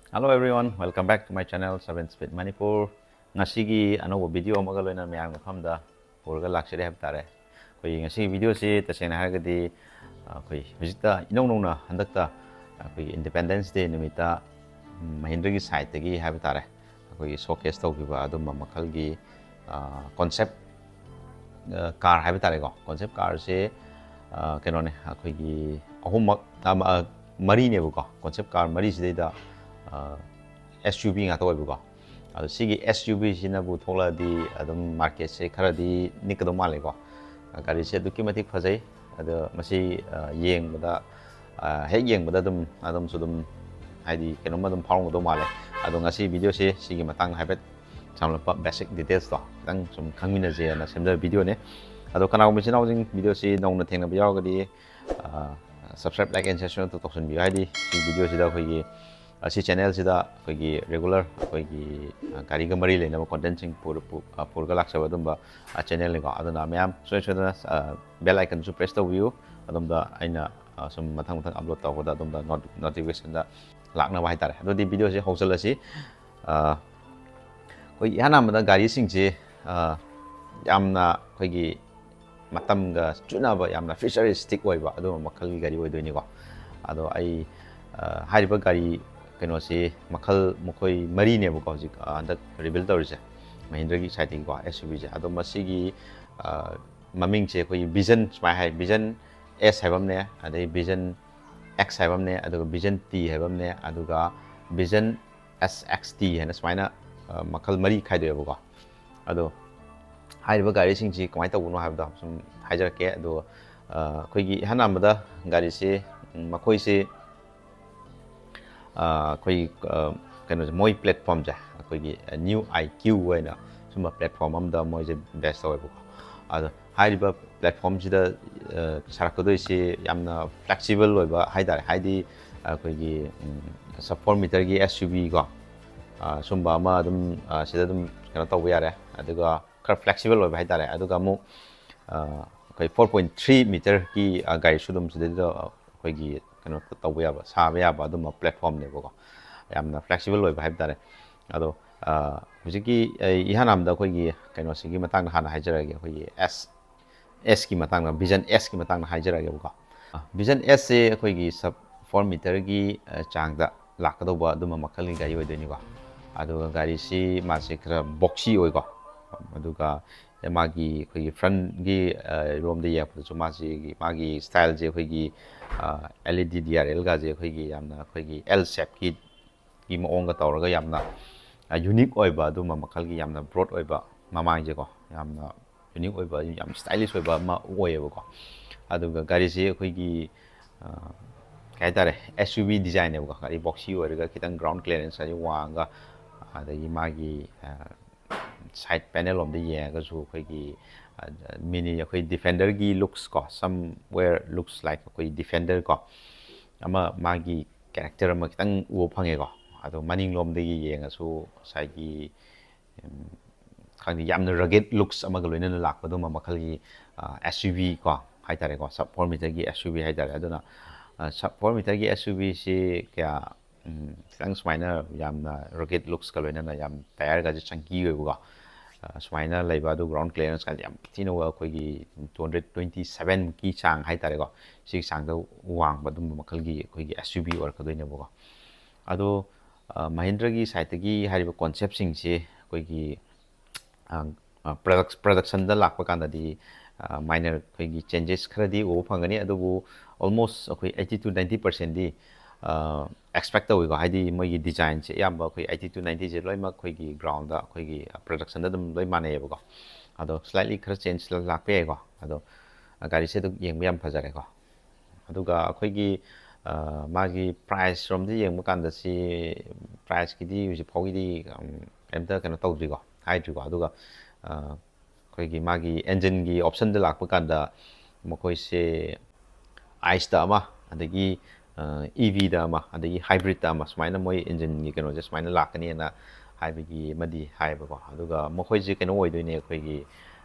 Hello everyone, welcome back to my channel 7 Speed Manipur. Ngasigi anouba video amaga loina miyang mafamda purga laksiri hab tare. Koi ngasi video si tasena hargadi koi hujita inong handakta koi Independence Day numita Mahindra gi side gi hab tare. Koi showcase tawgiba adum makal gi concept car hab tare ko. Concept car se kenone koi gi ahum mari ne ko. Concept car mari sideda SUV nga to ibuko ado sigi SUV sina bu thola di adum market se khara di nikdo male ko gari se du kimatik phajai ado masi yeng bada he yeng bada adum sudum haidi kenoma dum phawng do male ado ngasi video se sigi matang habet samla basic details to tang sum khangmina je na semda video ne ado kana ko misina jing video se nong na thengna biyaw ga di subscribe like and share to toksun bi haidi video se da khoi asi channel sida koigi regular koigi gari ga mari leina content sing purga laksa badumba channel ni ko aduna myam so bell icon su press the view adumda aina sum mathang upload taw da adumda notification da lakna bai tare ado di video se hosel asi koi yana mada gari sing je yamna koigi matam ga chuna ba yamna futuristic oiba ado makhal gari oidoi ni ko ado ai hariba gari keno si makal mukoi mari ne bu ko ji andak reveal tawrise Mahindra gi side ko SUV je ado masigi maming che koi Vision smai hai Vision S haibam ne adai Vision X haibam ne ado Vision T haibam ne aduga Vision SXT hena smaina makal mari khai do bu ko ado haiba gari sing ji kamai taw no haibda sum haijar ke ado koi gi hana mada gari se makoi se koi kano moi platform ja koi new IQ waina suma platform amda moi je best oibu ado haiba platform jida sarakdo isi yamna flexible oiba haidar haidi koi gi sub 4 meter gi SUV go sumba ma dum sida dum kano taw yare aduga kar flexible oiba haidar aduga mu koi 4.3 meter ki gari sudum sida koi gi kano taw yaba sa yaba dum platform ne bo yamna flexible oiba haib tare ado hujiki ihanamda koi gi kano sigi matang na hana haijara ge koi S ki matang na Vision S ki matang na haijara ge bo Vision S se koi gi sub 4 meter gi changda lakado ba dum makal gi gari oidoi ni ko ado gari si ma se kra boxy oi ko aduga magi koi front gi rom de yak chu ma si magi style je koi gi LED DRL ga je koi gi yamna koi gi L shape ki maong ga tawra ga yamna unique oiba duma makal gi yamna broad oiba mamang je ko yamna unique oiba yam stylish oiba ma oiba ko aduga gari se koi gi kai tare SUV design ne ko gari boxy oiga kitang ground clearance ai wanga adagi magi side panel om de ye ga su koi gi mini koi defender gi looks ko somewhere looks like koi defender ko ama magi character ma kitang u phange ko ado maning lom de ye nga su sai gi khang yamna rugged looks ama ga loina lak padu ma makhal gi SUV ko haitare ko sub 4 meter gi SUV haitare aduna sub 4 meter gi SUV si kya kitang smaina yamna rugged looks ka loina na yam tire ga chunky we ko smaina leiba do ground clearance ka yam tino koi gi 227 ki chang haitare ko si chang da wang badum makhal gi koi gi SUV or ka doina bo ado Mahindra gi side gi hariba concept sing se koi gi production da lakpa kan da di minor koi gi changes khara di o phangani adubu almost koi 80 to 90% di expect tawi ko haidi moi gi design se yamba koi 80 to 90 je loima koi gi ground da koi gi production da dum loi mane ko ado slightly khara change lakpe ko ado gari se du yeng yam phajare ko aduga koi gi magi price from the yeng kan da si price ki di uji phogi di emta kana tawdri ko haidri ko aduga koi gi magi engine gi option da lakpa kan da mokoi se ice da ma adagi EV da ma adagi hybrid da ma smaina moi engine gi kano just smaina lakani na haibagi madi haiba ko aduga mokoi ji kano oidoi ne koi gi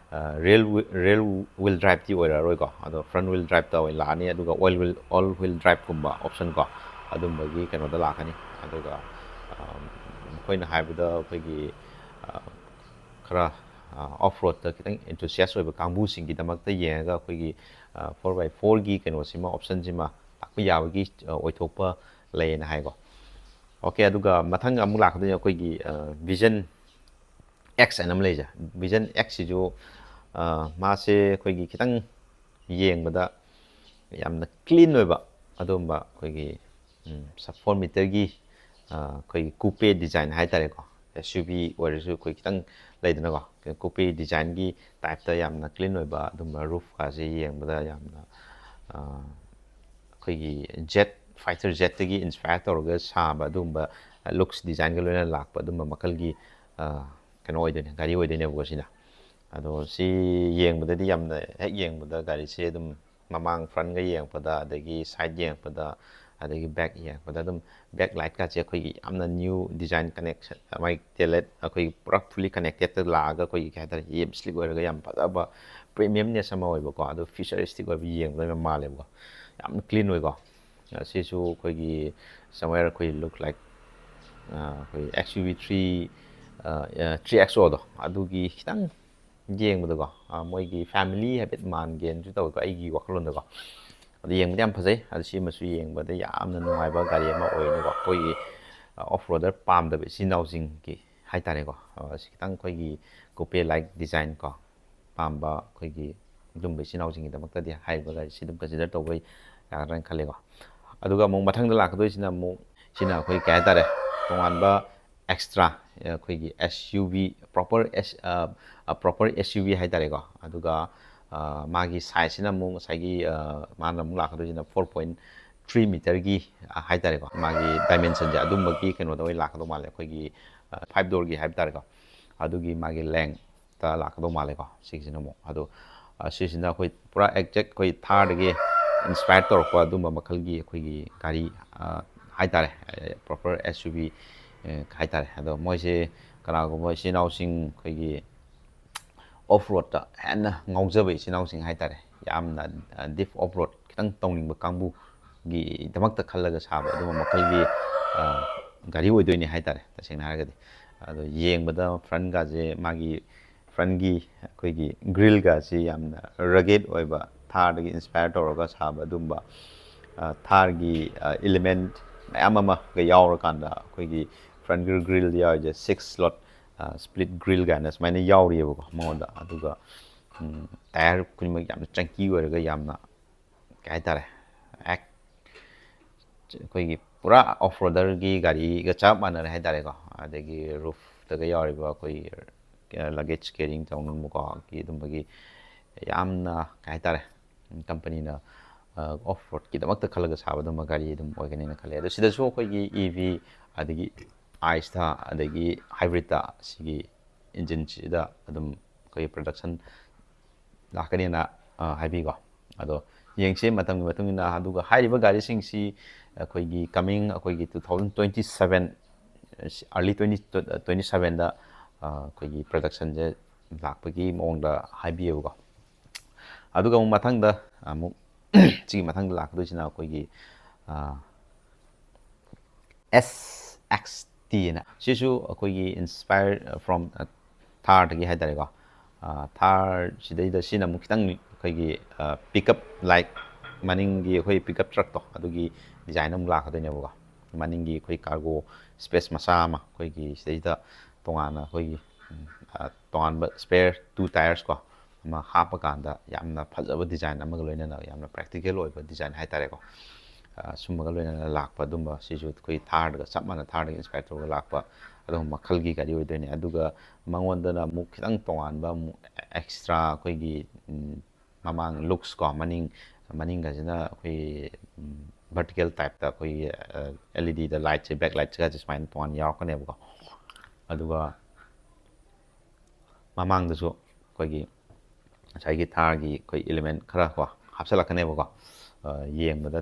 rail wheel drive ti oira roi ko ado front wheel drive ta la ni aduga all wheel drive kumba option ko adum bagi kano da lakani aduga ꯃꯈꯣꯏꯅ ꯍꯥꯏꯕꯗ ꯑꯩꯈꯣꯏꯒꯤ ꯈꯔ of ꯔꯣꯗꯇ ꯈꯤꯇꯪ ꯑꯦꯟꯊꯨꯁꯤꯌꯥꯁ ꯑꯣꯏꯕ ꯀꯥꯡꯕꯨꯁꯤꯡꯒꯤꯗꯃꯛꯇ ꯌꯦꯡꯉꯒ ꯑꯩꯈꯣꯏꯒꯤ 4x4ꯒꯤ ꯀꯩꯅꯣꯁꯤꯃ ꯑꯣꯞꯁꯟꯁꯤꯃ ꯂꯥꯛꯄ ꯌꯥꯕꯒꯤ ꯑꯣꯏꯊꯣꯛꯄ ꯂꯩꯌꯦꯅ ꯍꯥꯏꯀꯣ ꯑꯣꯀꯦ ꯑꯗꯨꯒ ꯃꯊꯪ ꯑꯃꯨꯛ ꯂꯥꯛꯀꯗꯣꯏꯅꯤ ꯑꯩꯈꯣꯏꯒꯤ ꯚꯤꯖꯟ X ꯍꯥꯏꯅ ꯑꯃ ꯂꯩꯖꯦ ꯚꯤꯖꯟ Xꯁꯤꯁꯨ ꯃꯥꯁꯦ ꯑꯩꯈꯣꯏꯒꯤ ꯈꯤꯇꯪ ꯌꯦꯡꯕꯗ ꯌꯥꯝꯅ ꯀ꯭ꯂꯤꯟ ꯑꯣꯏꯕ ꯑꯗꯨꯝꯕ ꯑꯩꯈꯣꯏꯒꯤ 4 ꯃꯤꯇꯔꯒꯤ ꯑꯩꯈꯣꯏꯒꯤ ꯀꯨꯄꯦ ꯗꯤꯖꯥꯏꯟ ꯍꯥꯏꯇꯥꯔꯦꯀꯣ SUV ꯑꯣꯏꯔꯁꯨ ꯑꯩꯈꯣꯏ ꯈꯤꯇꯪ ꯂꯩꯗꯅꯀꯣ ꯀꯨꯄꯦ ꯗꯤꯖꯥꯏꯟꯒꯤ ꯇꯥꯏꯞꯇ ꯌꯥꯝꯅ ꯀ꯭ꯂꯤꯟ ꯑꯣꯏꯕ ꯑꯗꯨꯝꯕ ꯔꯨꯐꯀꯥꯁꯦ ꯌꯦꯡꯕꯗ ꯌꯥꯝꯅ ꯑꯩꯈꯣꯏꯒꯤ ꯖꯦꯠ ꯐꯥꯏꯇꯔ ꯖꯦꯠꯇꯒꯤ ꯏꯟꯁꯄꯥꯌꯔ ꯇꯧꯔꯒ ꯁꯥꯕ ꯑꯗꯨꯒꯨꯝꯕ ꯂꯨꯛꯁ ꯗꯤꯖꯥꯏꯟꯒ ꯂꯣꯏꯅꯅ ꯂꯥꯛꯄ ꯑꯗꯨꯝꯕ ꯃꯈꯜꯒꯤ ꯀꯩꯅꯣ ꯑꯣꯏꯗꯣꯏꯅꯦ ꯒꯥꯔꯤ ꯑꯣꯏꯗꯣꯏꯅꯦꯕꯀꯣ ꯁꯤꯅ ꯑꯗꯣ ꯁꯤ ꯌꯦꯡꯕꯗꯗꯤ ꯌꯥꯝꯅ ꯍꯦꯛ ꯌꯦꯡꯕꯗ ꯒꯥꯔꯤꯁꯦ ꯑꯗꯨꯝ ꯃꯃꯥꯡ ꯐ꯭ꯔꯟꯒ ꯌꯦꯡꯉꯛꯄꯗ ꯑꯗꯒꯤ ꯁꯥꯏꯠ ꯌꯦꯡꯉꯛꯄꯗ ꯑꯗꯒꯤ ꯕꯦꯛ ꯌꯦꯡꯉꯛꯄꯗ ꯑꯗꯨꯝ ꯕꯦꯛ ꯂꯥꯏꯠꯀꯥꯁꯦ ꯑꯩꯈꯣꯏꯒꯤ ꯌꯥꯝꯅ ꯅ꯭ꯌꯨ ꯗꯤꯖꯥꯏꯟ ꯀꯅꯦꯛꯁꯟ ꯃꯥꯒꯤ ꯇꯦꯂꯦꯠ ꯑꯩꯈꯣꯏꯒꯤ ꯄꯨꯔꯥ ꯐꯨꯜꯂꯤ ꯀꯅꯦꯛꯇꯦꯠꯇ ꯂꯥꯛꯑꯒ ꯑꯩꯈꯣꯏꯒꯤ ꯀꯩ ꯍꯥꯏꯇꯥꯔꯦ ꯌꯦꯝ ꯁ꯭ꯂꯤꯛ ꯑꯣꯏꯔꯒ ꯌꯥꯝ ꯐꯖꯕ ꯄ꯭ꯔꯤꯃꯤꯌꯝꯅꯦꯁ ꯑꯃ ꯑꯣꯏꯕꯀꯣ ꯑꯗꯣ ꯐ꯭ꯌꯨꯆꯔꯤꯁꯇꯤꯛ ꯑꯣꯏꯕ ꯌꯦꯡꯕꯗ ꯌꯥꯝ ꯃꯥꯜꯂꯦꯕꯀꯣ ꯌꯥꯝꯅ ꯀ꯭ꯂꯤꯟ ꯑꯣꯏꯀꯣ ꯁꯤꯁꯨ ꯑꯩꯈꯣꯏꯒꯤ ꯁꯝꯋꯦꯌꯔ ꯑꯩꯈꯣꯏ ꯂꯨꯛ ꯂꯥꯏꯛ ꯑꯩꯈꯣꯏ XUV3 3XOꯗꯣ ꯑꯗꯨꯒꯤ ꯈꯤꯇꯪ ꯌꯦꯡꯕꯗꯀꯣ ꯃꯣꯏꯒꯤ ꯐꯦꯃꯤꯂꯤ ꯍꯥꯏꯐꯦꯠ ꯃꯥꯟꯒꯦꯅꯁꯨ ꯇꯧꯋꯦꯀꯣ ꯑꯩꯒꯤ ꯋꯥꯈꯜꯂꯣꯟꯗꯀꯣ ꯑꯗꯨ ꯌꯦꯡꯕꯗ ꯌꯥꯝ ꯐꯖꯩ ꯑꯗꯨ ꯁꯤꯃꯁꯨ ꯌꯦꯡꯕꯗ ꯌꯥꯝꯅ ꯅꯨꯡꯉꯥꯏꯕ ꯒꯥꯔꯤ ꯑꯃ ꯑꯣꯏꯅꯀꯣ ꯑꯩꯈꯣꯏꯒꯤ ꯑꯣꯐ ꯔꯣꯗꯔ ꯄꯥꯝꯗꯕ ꯏꯆꯤꯟ ꯏꯅꯥꯎꯁꯤꯡꯒꯤ ꯍꯥꯏꯇꯥꯔꯦꯀꯣ ꯁꯤ ꯈꯤꯇꯪ ꯑꯩꯈꯣꯏꯒꯤ ꯀꯣꯄꯦ ꯂꯥꯏꯛ ꯗꯤꯖꯥꯏꯟ ꯀꯣ ꯄꯥꯝꯕ ꯑꯩꯈꯣꯏꯒꯤ ꯑꯗꯨꯝꯕ ꯏꯆꯤꯟ ꯏꯅꯥꯎꯁꯤꯡꯒꯤꯗꯃꯛꯇꯗꯤ ꯍꯥꯏꯔꯤꯕ ꯒꯥꯔꯤꯁꯤ ꯑꯗꯨꯝ ꯀꯟꯁꯤꯗꯔ ꯇꯧꯕ ꯌꯥꯒꯗ꯭ꯔꯥꯅ ꯈꯜꯂꯦꯀꯣ ꯑꯗꯨꯒ ꯑꯃꯨꯛ ꯃꯊꯪꯗ ꯂꯥꯛꯀꯗꯣꯏꯁꯤꯅ ꯑꯃꯨꯛ ꯁꯤꯅ ꯑꯩꯈꯣꯏ ꯀꯩ ꯍꯥꯏꯇꯥꯔꯦ ꯇꯣꯉꯥꯟꯕ ꯑꯦꯛꯁꯇ꯭ꯔꯥ ꯑꯩꯈꯣꯏꯒꯤ SUV ꯄ꯭ꯔꯣꯄꯔ SUV ꯍꯥꯏꯇꯥꯔꯦꯀꯣ ꯑꯗꯨꯒ ꯃꯥꯒꯤ ꯁꯥꯏꯖꯁꯤꯅ ꯑꯃꯨꯛ ꯉꯁꯥꯏꯒꯤ ꯃꯥꯅ ꯑꯃꯨꯛ ꯂꯥꯛꯀꯗꯣꯏꯁꯤꯅ 4.3 ꯃꯤꯇꯔꯒꯤ ꯍꯥꯏꯇꯥꯔꯦꯀꯣ ꯃꯥꯒꯤ ꯗꯥꯏꯃꯦꯟꯁꯟꯁꯦ ꯑꯗꯨꯝꯕꯒꯤ ꯀꯩꯅꯣꯗ ꯑꯣꯏꯅ ꯂꯥꯛꯀꯗꯧ ꯃꯥꯜꯂꯦ ꯑꯩꯈꯣꯏꯒꯤ 5 ꯗꯣꯔꯒꯤ ꯍꯥꯏꯕ ꯇꯥꯔꯦꯀꯣ ꯑꯗꯨꯒꯤ ꯃꯥꯒꯤ ꯂꯦꯡꯇ ꯂꯥꯛꯀꯗꯧ ꯃꯥꯜꯂꯦꯀꯣ ꯁꯤꯒꯤꯁꯤꯅ ꯑꯃꯨꯛ ꯑꯗꯣ ꯁꯤꯁꯤꯅ ꯑꯩꯈꯣꯏ ꯄꯨꯔꯥ ꯑꯦꯛꯖꯦꯛ ꯑꯩꯈꯣꯏ ꯊꯥꯔꯗꯒꯤ ꯏꯟꯁꯄꯥꯌꯔ ꯇꯧꯔꯛꯄ ꯑꯗꯨꯝꯕ ꯃꯈꯜꯒꯤ ꯑꯩꯈꯣꯏꯒꯤ ꯒꯥꯔꯤ ꯍꯥꯏꯇꯥꯔꯦ ꯄ꯭ꯔꯣꯄꯔ SUV ꯍꯥꯏꯇꯥꯔꯦ ꯑꯗꯣ ꯃꯣꯏꯁꯦ ꯀꯅꯥꯒꯨꯝꯕ ꯏꯆꯤꯜ ꯏꯅꯥꯎꯁꯤꯡ ꯑꯩꯈꯣꯏꯒꯤ ꯑꯣꯐ ꯔꯣꯗꯇ ꯍꯦꯟꯅ ꯉꯥꯎꯖꯕ ꯏꯆꯤꯜ ꯏꯅꯥꯎꯁꯤꯡ ꯍꯥꯏꯇꯥꯔꯦ ꯌꯥꯝꯅ ꯗꯤꯞ ꯑꯣꯐ ꯔꯣꯗ ꯈꯤꯇꯪ ꯇꯧꯅꯤꯡꯕ ꯀꯥꯡꯕꯨꯒꯤꯗꯃꯛꯇ ꯈꯜꯂꯒ ꯁꯥꯕ ꯑꯗꯨꯝꯕ ꯃꯈꯜꯒꯤ ꯒꯥꯔꯤ ꯑꯣꯏꯗꯣꯏꯅꯦ ꯍꯥꯏꯇꯥꯔꯦ ꯇꯁꯦꯡꯅ ꯍꯥꯏꯔꯒꯗꯤ ꯑꯗꯣ ꯌꯦꯡꯕꯗ ꯐ꯭ꯔꯟꯒꯥꯁꯦ ꯃꯥꯒꯤ ꯐ꯭ꯔꯟꯒꯤ ꯑꯩꯈꯣꯏꯒꯤ ꯒ꯭ꯔꯤꯜꯒꯥꯁꯤ ꯌꯥꯝꯅ ꯔꯒꯦꯠ ꯑꯣꯏꯕ ꯊꯥꯔꯗꯒꯤ ꯏꯟꯁꯄꯥꯌꯔ ꯇꯧꯔꯒ ꯁꯥꯕ ꯑꯗꯨꯝꯕ ꯊꯥꯔꯒꯤ ꯏꯂꯤꯃꯦꯟ ꯃꯌꯥꯝ ꯑꯃꯒ ꯌꯥꯎꯔꯀꯥꯟꯗ ꯑꯩꯈꯣꯏꯒꯤ ꯐ꯭ꯔꯟ ꯒ꯭ꯔꯤꯜ ꯌꯥꯎꯔꯤꯁꯦ 6 ꯁ꯭ꯂꯣꯠ ꯁ꯭ꯄ꯭ꯂꯤꯠ ꯒ꯭ꯔꯤꯜ ꯀꯥꯏꯅ ꯁꯨꯃꯥꯏꯅ ꯌꯥꯎꯔꯤꯑꯕꯀꯣ ꯃꯉꯣꯟꯗ ꯑꯗꯨꯒ ꯇꯥꯌꯔ ꯈꯨꯗꯤꯡꯃꯛ ꯌꯥꯝꯅ ꯆꯪꯀꯤ ꯑꯣꯏꯔꯒ ꯌꯥꯝꯅ ꯀꯩ ꯍꯥꯏꯇꯥꯔꯦ ꯑꯩꯈꯣꯏꯒꯤ ꯄꯨꯔꯥ ꯑꯣꯐ ꯔꯣꯗꯔꯒꯤ ꯒꯥꯔꯤꯒ ꯆꯞ ꯃꯥꯟꯅꯔꯦ ꯍꯥꯏꯇꯥꯔꯦꯀꯣ ꯑꯗꯒꯤ ꯔꯨꯐꯇꯒ ꯌꯥꯎꯔꯤꯕ ꯑꯩꯈꯣꯏ ꯂꯒꯦꯖ ꯀꯦꯔꯤꯡ ꯇꯧꯅꯤꯡꯕꯀꯣ ꯑꯗꯨꯝꯕꯒꯤ ꯌꯥꯝꯅ ꯀꯩ ꯍꯥꯏꯇꯥꯔꯦ ꯀꯝꯄꯅꯤꯅ ꯑꯣꯐ ꯔꯣꯗꯀꯤꯗꯃꯛꯇ ꯈꯜꯂꯒ ꯁꯥꯕ ꯑꯗꯨꯝꯕ ꯒꯥꯔꯤ ꯑꯗꯨꯝ ꯑꯣꯏꯒꯅꯤꯅ ꯈꯜꯂꯦ ꯑꯗꯣ ꯁꯤꯗꯁꯨ ꯑꯩꯈꯣꯏꯒꯤ EV ꯑꯗꯒꯤ ꯑꯥꯏꯁꯇ ꯑꯗꯒꯤ ꯍꯥꯏꯕ꯭ꯔꯤꯠꯇ ꯁꯤꯒꯤ ꯏꯟꯖꯤꯟꯁꯤꯗ ꯑꯗꯨꯝ ꯑꯩꯈꯣꯏ ꯄ꯭ꯔꯗꯛꯁꯟ ꯂꯥꯛꯀꯅꯤꯅ ꯍꯥꯏꯕꯤꯀꯣ ꯑꯗꯣ ꯌꯦꯡꯁꯤ ꯃꯇꯝꯒꯤ ꯃꯇꯨꯡ ꯏꯟꯅ ꯑꯗꯨꯒ ꯍꯥꯏꯔꯤꯕ ꯒꯥꯔꯤꯁꯤꯡꯁꯤ ꯑꯩꯈꯣꯏꯒꯤ ꯀꯃꯤꯡ ꯑꯩꯈꯣꯏꯒꯤ 2027 ꯑꯥꯔꯂꯤ 2027ꯗ ꯑꯩꯈꯣꯏꯒꯤ ꯄ꯭ꯔꯗꯛꯁꯟꯁꯦ ꯂꯥꯛꯄꯒꯤ ꯃꯑꯣꯡꯗ ꯍꯥꯏꯕꯤꯌꯦꯕꯀꯣ ꯑꯗꯨꯒ ꯑꯃꯨꯛ ꯃꯊꯪꯗ ꯑꯃꯨꯛ ꯁꯤꯒꯤ ꯃꯊꯪꯗ ꯂꯥꯛꯀꯗꯣꯏꯁꯤꯅ ꯑꯩꯈꯣꯏꯒꯤ SXT ꯑꯅ ꯁꯤꯁꯨ ꯑꯩꯈꯣꯏꯒꯤ ꯏꯟꯁꯄꯥꯌꯔ ꯐ꯭ꯔꯣꯝ ꯊꯥꯔꯗꯒꯤ ꯍꯥꯏꯇꯥꯔꯦꯀꯣ ꯊꯥꯔꯁꯤꯗꯩꯗ ꯁꯤꯅ ꯑꯃꯨꯛ ꯈꯤꯇꯪ ꯑꯩꯈꯣꯏꯒꯤ ꯄꯤꯛꯑꯞ ꯂꯥꯏꯛ ꯃꯅꯤꯡꯒꯤ ꯑꯩꯈꯣꯏ ꯄꯤꯛꯑꯞ ꯇ꯭ꯔꯛꯇꯣ ꯑꯗꯨꯒꯤ ꯗꯤꯖꯥꯏꯟ ꯑꯃꯨꯛ ꯂꯥꯛꯀꯗꯣꯏꯅꯦꯕꯀꯣ ꯃꯅꯤꯡꯒꯤ ꯑꯩꯈꯣꯏ ꯀꯥꯔꯒꯣ ꯁ꯭ꯄꯦꯁ ꯃꯆꯥ ꯑꯃ ꯑꯩꯈꯣꯏꯒꯤ ꯁꯤꯗꯩꯗ ꯇꯣꯉꯥꯟꯅ ꯑꯩꯈꯣꯏꯒꯤ ꯇꯣꯉꯥꯟꯕ ꯁ꯭ꯄꯦꯌꯔ 2 ꯇꯥꯌꯔꯁ ꯀꯣ ꯑꯃ ꯍꯥꯞꯄꯀꯥꯟꯗ ꯌꯥꯝꯅ ꯐꯖꯕ ꯗꯤꯖꯥꯏꯟ ꯑꯃꯒ ꯂꯣꯏꯅꯅ ꯌꯥꯝꯅ ꯄ꯭ꯔꯦꯛꯇꯤꯀꯦꯜ ꯑꯣꯏꯕ ꯗꯤꯖꯥꯏꯟ ꯍꯥꯏꯇꯥꯔꯦꯀꯣ ꯁꯨꯝꯕꯒ ꯂꯣꯏꯅꯅ ꯂꯥꯛꯄ ꯑꯗꯨꯝꯕ ꯁꯤꯁꯨ ꯑꯩꯈꯣꯏ ꯊꯥꯔꯗꯒ ꯆꯞ ꯃꯥꯟꯅ ꯊꯥꯔꯗꯒ ꯏꯟꯁꯄꯥꯌꯔ ꯇꯧꯔꯒ ꯂꯥꯛꯄ ꯑꯗꯨꯒꯨꯝꯕ ꯃꯈꯜꯒꯤ ꯒꯥꯔꯤ ꯑꯣꯏꯗꯣꯏꯅꯦ ꯑꯗꯨꯒ ꯃꯉꯣꯟꯗꯅ ꯑꯃꯨꯛ ꯈꯤꯇꯪ ꯇꯣꯉꯥꯟꯕ ꯑꯃꯨꯛ ꯑꯦꯛꯁꯇ꯭ꯔꯥ ꯑꯩꯈꯣꯏꯒꯤ ꯃꯃꯥꯡ ꯂꯨꯛꯁ ꯀꯣ ꯃꯅꯤꯡꯒꯁꯤꯅ ꯑꯩꯈꯣꯏ ꯚꯔꯇꯤꯀꯦꯜ ꯇꯥꯏꯞꯇ ꯑꯩꯈꯣꯏꯒꯤ LEDꯗ ꯂꯥꯏꯠꯁꯦ ꯕꯦꯛ ꯂꯥꯏꯠꯁꯤꯒꯁꯦ ꯁꯨꯃꯥꯏꯅ ꯇꯣꯉꯥꯟꯅ ꯌꯥꯎꯔꯛꯀꯅꯦꯕꯀꯣ ꯑꯗꯨꯒ ꯃꯃꯥꯡꯗꯁꯨ ꯑꯩꯈꯣꯏꯒꯤ ꯉꯁꯥꯏꯒꯤ ꯊꯥꯔꯒꯤ ꯑꯩꯈꯣꯏ ꯏꯂꯤꯃꯦꯟ ꯈꯔ ꯀꯣ ꯍꯥꯞꯆꯤꯜꯂꯛꯀꯅꯦꯕꯀꯣ ꯌꯦꯡꯕꯗ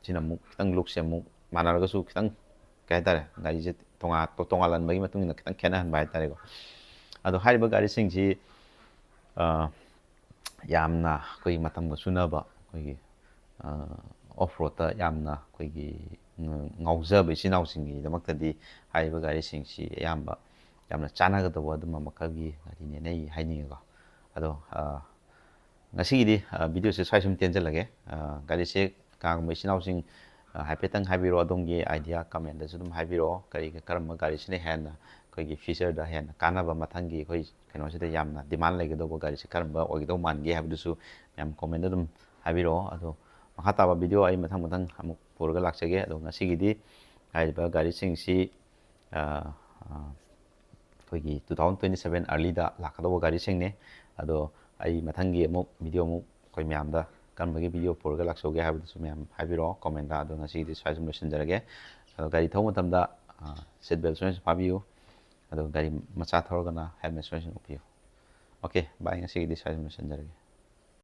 ꯁꯤꯅ ꯑꯃꯨꯛ ꯈꯤꯇꯪ ꯂꯨꯛꯁꯦ ꯑꯃꯨꯛ ꯃꯥꯟꯅꯔꯒꯁꯨ ꯈꯤꯇꯪ ꯀꯩ ꯍꯥꯏꯇꯥꯔꯦ ꯒꯥꯔꯤꯁꯦ ꯇꯣꯉꯥꯟꯍꯟꯕꯒꯤ ꯃꯇꯨꯡ ꯏꯟꯅ ꯈꯤꯇꯪ ꯈꯦꯠꯅꯍꯟꯕ ꯍꯥꯏꯇꯥꯔꯦꯀꯣ ꯑꯗꯣ ꯍꯥꯏꯔꯤꯕ ꯒꯥꯔꯤꯁꯤꯡꯁꯤ ꯌꯥꯝꯅ ꯑꯩꯈꯣꯏ ꯃꯇꯝꯒ ꯆꯨꯅꯕ ꯑꯩꯈꯣꯏꯒꯤ ꯑꯣꯐ ꯔꯣꯗꯇ ꯌꯥꯝꯅ ꯑꯩꯈꯣꯏꯒꯤ ꯉꯥꯎꯖꯕ ꯏꯆꯤꯟ ꯏꯅꯥꯎꯁꯤꯡꯒꯤꯗꯃꯛꯇꯗꯤ ꯍꯥꯏꯔꯤꯕ ꯒꯥꯔꯤꯁꯤꯡꯁꯤ ꯑꯌꯥꯝꯕ ꯌꯥꯝꯅ ꯆꯥꯟꯅꯒꯗꯧꯕ ꯑꯗꯨꯝꯕ ꯃꯈꯜꯒꯤ ꯒꯥꯔꯤꯅꯦꯅ ꯑꯩ ꯍꯥꯏꯅꯤꯡꯉꯤꯀꯣ ꯑꯗꯣ ꯉꯁꯤꯒꯤꯗꯤ ꯚꯤꯗꯤꯑꯣꯁꯦ ꯁ꯭ꯋꯥꯏ ꯁꯨꯝ ꯇꯦꯟꯖꯜꯂꯒꯦ ꯒꯥꯔꯤꯁꯦ ꯀꯅꯥꯒꯨꯝꯕ ꯏꯆꯤꯟ ꯏꯅꯥꯎꯁꯤꯡ ꯍꯥꯏꯐꯦꯠꯇꯪ ꯍꯥꯏꯕꯤꯔꯛꯑꯣ ꯑꯗꯣꯝꯒꯤ ꯑꯥꯏꯗꯤꯌꯥ ꯀꯃꯦꯟꯗꯁꯨ ꯑꯗꯨꯝ ꯍꯥꯏꯕꯤꯔꯛꯑꯣ ꯀꯔꯝꯕ ꯒꯥꯔꯤꯁꯤꯅ ꯍꯦꯟꯅ ꯑꯩꯈꯣꯏꯒꯤ ꯐꯤꯆꯔꯗ ꯍꯦꯟꯅ ꯀꯥꯟꯅꯕ ꯃꯊꯪꯒꯤ ꯑꯩꯈꯣꯏ ꯀꯩꯅꯣꯁꯤꯗ ꯌꯥꯝꯅ ꯗꯤꯃꯥꯟ ꯂꯩꯒꯗꯧꯕ ꯒꯥꯔꯤꯁꯦ ꯀꯔꯝꯕ ꯑꯣꯏꯒꯗꯧ ꯃꯥꯟꯒꯦ ꯍꯥꯏꯕꯗꯨꯁꯨ ꯃꯌꯥꯝ ꯀꯣꯃꯦꯟꯗ ꯑꯗꯨꯝ ꯍꯥꯏꯕꯤꯔꯛꯑꯣ ꯑꯗꯣ ꯃꯈꯥ ꯇꯥꯕ ꯚꯤꯗꯤꯑꯣ ꯑꯩ ꯃꯊꯪ ꯑꯃꯨꯛ ꯄꯨꯔꯒ ꯂꯥꯛꯆꯒꯦ ꯑꯗꯣ ꯉꯁꯤꯒꯤꯗꯤ ꯍꯥꯏꯔꯤꯕ ꯒꯥꯔꯤꯁꯤꯡꯁꯤ ꯑꯩꯈꯣꯏꯒꯤ 2027 ꯑꯥꯔꯂꯤꯗ ꯂꯥꯛꯀꯗꯧꯕ ꯒꯥꯔꯤꯁꯤꯡꯅꯦ ꯑꯗꯣ ꯑꯩ ꯃꯊꯪꯒꯤ ꯑꯃꯨꯛ ꯚꯤꯗꯤꯑꯣ ꯑꯃꯨꯛ ꯑꯩꯈꯣꯏ ꯃꯌꯥꯝꯗ ꯀꯔꯝꯕꯒꯤ ꯚꯤꯗꯤꯑꯣ ꯄꯨꯔꯒ ꯂꯥꯛꯆꯧꯒꯦ ꯍꯥꯏꯕꯗꯨꯁꯨ ꯃꯌꯥꯝ ꯍꯥꯏꯕꯤꯔꯛꯑꯣ ꯀꯣꯃꯦꯟꯗ ꯑꯗꯣ ꯉꯁꯤꯒꯤꯗꯤ ꯁ꯭ꯋꯥꯏ ꯁꯨꯝ ꯂꯣꯏꯁꯤꯟꯖꯔꯒꯦ ꯑꯗꯣ ꯒꯥꯔꯤ ꯊꯧꯕ ꯃꯇꯝꯗ ꯁꯤꯠ ꯕꯦꯜ ꯁꯣꯏꯅ ꯐꯥꯕꯤꯌꯨ ꯑꯗꯣ ꯒꯥꯔꯤ ꯃꯆꯥ ꯊꯧꯔꯒꯅ ꯍꯦꯜꯃꯦꯠ ꯁꯣꯏꯅ ꯎꯞꯄꯤꯌꯨ ꯑꯣꯀꯦ ꯕꯥꯏ ꯉꯁꯤꯒꯤꯗꯤ ꯁ꯭ꯋꯥꯏ ꯁꯨꯝ ꯂꯣꯏꯁꯤꯟꯖꯔꯒꯦ